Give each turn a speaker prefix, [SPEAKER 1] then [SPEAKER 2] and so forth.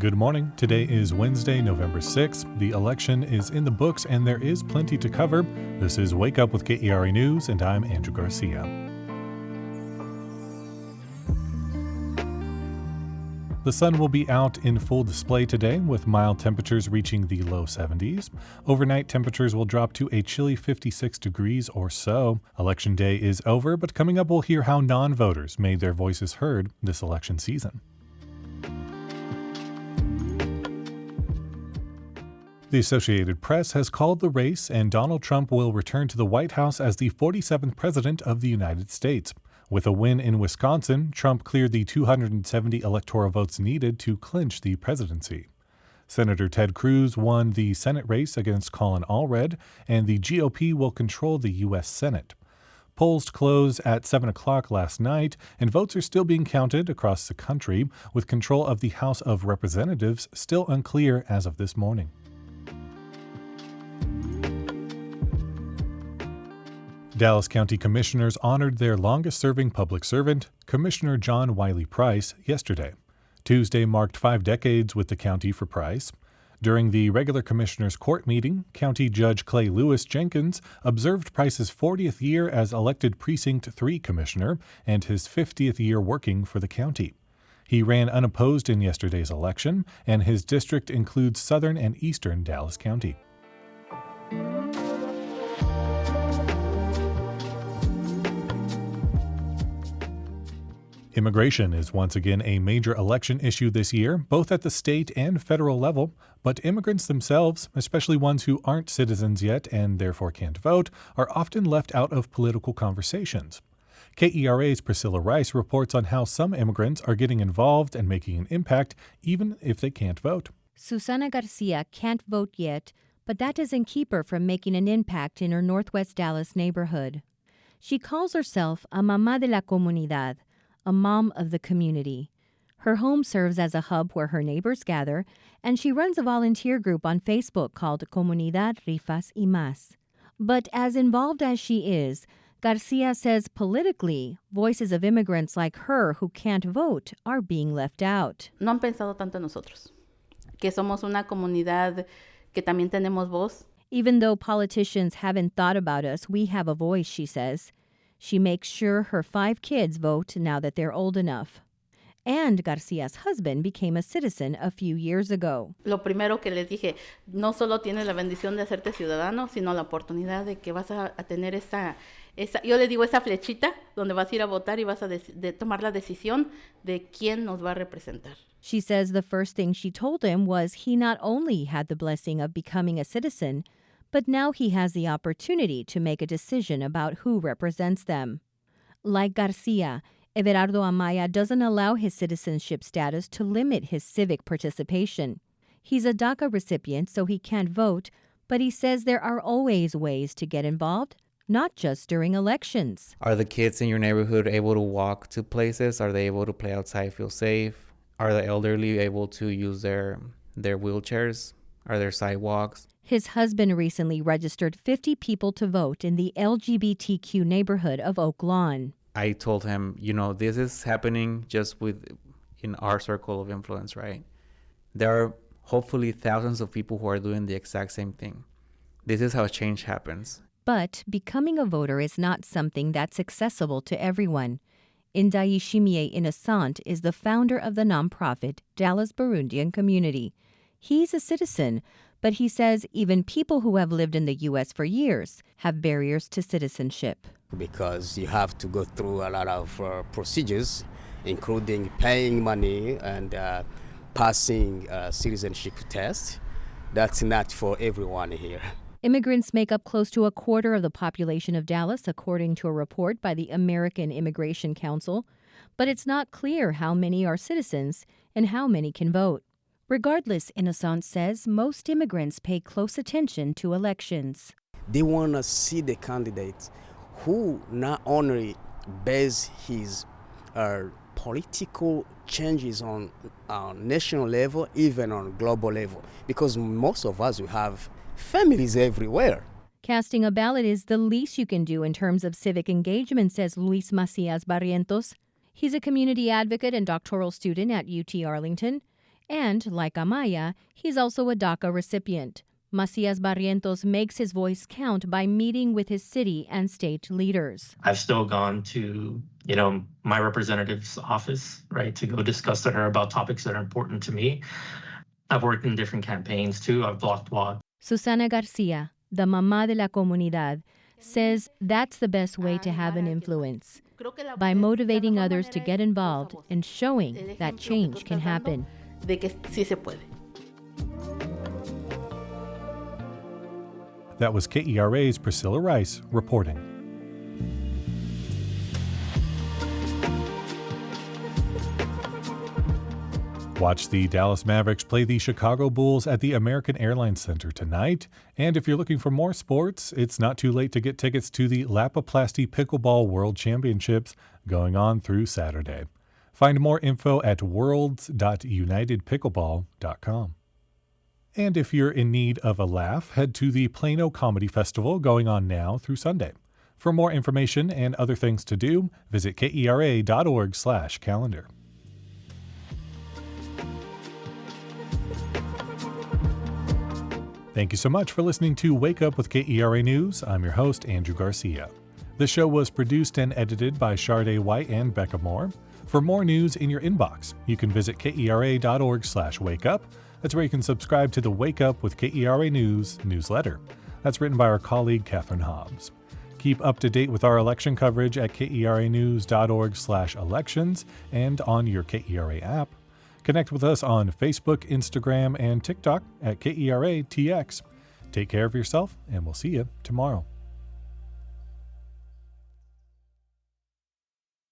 [SPEAKER 1] Good morning. Today is Wednesday, November 6th. The election is in the books and there is plenty to cover. This is Wake Up with KERA News and I'm Andrew Garcia. The sun will be out in full display today with mild temperatures reaching the low 70s. Overnight temperatures will drop to a chilly 56 degrees or so. Election day is over, but coming up we'll hear how non-voters made their voices heard this election season. The Associated Press has called the race, and Donald Trump will return to the White House as the 47th President of the United States. With a win in Wisconsin, Trump cleared the 270 electoral votes needed to clinch the presidency. Senator Ted Cruz won the Senate race against Colin Allred, and the GOP will control the U.S. Senate. Polls closed at 7 o'clock last night, and votes are still being counted across the country, with control of the House of Representatives still unclear as of this morning. Dallas County Commissioners honored their longest-serving public servant, Commissioner John Wiley Price, yesterday. Tuesday marked 5 decades with the county for Price. During the regular Commissioners' Court meeting, County Judge Clay Lewis Jenkins observed Price's 40th year as elected Precinct 3 Commissioner and his 50th year working for the county. He ran unopposed in yesterday's election, and his district includes southern and eastern Dallas County. Immigration is once again a major election issue this year, both at the state and federal level, but immigrants themselves, especially ones who aren't citizens yet and therefore can't vote, are often left out of political conversations. KERA's Priscilla Rice reports on how some immigrants are getting involved and making an impact even if they can't vote.
[SPEAKER 2] Susana Garcia can't vote yet, but that doesn't keep her from making an impact in her Northwest Dallas neighborhood. She calls herself a mamá de la comunidad, a mom of the community. Her home serves as a hub where her neighbors gather, and she runs a volunteer group on Facebook called Comunidad Rifas y Más. But as involved as she is, Garcia says politically, voices of immigrants like her who can't vote are being left out.
[SPEAKER 3] No han pensado tanto en nosotros, que somos una comunidad que también tenemos voz.
[SPEAKER 2] Even though politicians haven't thought about us, we have a voice, she says. She makes sure her 5 kids vote now that they're old enough. And Garcia's husband became a citizen a few years ago.
[SPEAKER 3] Lo primero que les dije, no solo tienes la bendición de hacerte ciudadano, sino la oportunidad de que vas a tener esa yo le digo esa flechita donde vas a ir a votar y vas a tomar la decisión de quién nos va a representar.
[SPEAKER 2] She says the first thing she told him was he not only had the blessing of becoming a citizen, but now he has the opportunity to make a decision about who represents them. Like Garcia, Everardo Amaya doesn't allow his citizenship status to limit his civic participation. He's a DACA recipient, so he can't vote, but he says there are always ways to get involved, not just during elections.
[SPEAKER 4] Are the kids in your neighborhood able to walk to places? Are they able to play outside, feel safe? Are the elderly able to use their wheelchairs? Are there sidewalks?
[SPEAKER 2] His husband recently registered 50 people to vote in the LGBTQ neighborhood of Oak Lawn.
[SPEAKER 4] I told him, this is happening just in our circle of influence, right? There are hopefully thousands of people who are doing the exact same thing. This is how change happens.
[SPEAKER 2] But becoming a voter is not something that's accessible to everyone. Indayishimiye Innocent is the founder of the nonprofit Dallas Burundian Community. He's a citizen, but he says even people who have lived in the U.S. for years have barriers to citizenship.
[SPEAKER 5] Because you have to go through a lot of procedures, including paying money and passing a citizenship test. That's not for everyone here.
[SPEAKER 2] Immigrants make up close to a quarter of the population of Dallas, according to a report by the American Immigration Council. But it's not clear how many are citizens and how many can vote. Regardless, Innocent says most immigrants pay close attention to elections.
[SPEAKER 5] They want to see the candidate who not only base his political changes on national level, even on global level, because most of us, we have families everywhere.
[SPEAKER 2] Casting a ballot is the least you can do in terms of civic engagement, says Luis Macias Barrientos. He's a community advocate and doctoral student at UT Arlington. And, like Amaya, he's also a DACA recipient. Macias Barrientos makes his voice count by meeting with his city and state leaders.
[SPEAKER 6] I've still gone to, my representative's office, right, to go discuss with her about topics that are important to me. I've worked in different campaigns too. I've blocked WAD.
[SPEAKER 2] Susana Garcia, the mamá de la comunidad, says that's the best way to have an influence, by motivating others to get involved and showing that change can happen.
[SPEAKER 3] De que sí se puede.
[SPEAKER 1] That was KERA's Priscilla Rice reporting. Watch the Dallas Mavericks play the Chicago Bulls at the American Airlines Center tonight. And if you're looking for more sports, it's not too late to get tickets to the Lapiplasty Pickleball World Championships going on through Saturday. Find more info at worlds.unitedpickleball.com. And if you're in need of a laugh, head to the Plano Comedy Festival going on now through Sunday. For more information and other things to do, visit kera.org/calendar. Thank you so much for listening to Wake Up with KERA News. I'm your host, Andrew Garcia. The show was produced and edited by Shardae White and Bekah Morr. For more news in your inbox, you can visit kera.org/wakeup. That's where you can subscribe to the Wake Up with KERA News newsletter. That's written by our colleague, Catherine Hobbs. Keep up to date with our election coverage at keranews.org/elections and on your KERA app. Connect with us on Facebook, Instagram, and TikTok at KERATX. Take care of yourself, and we'll see you tomorrow.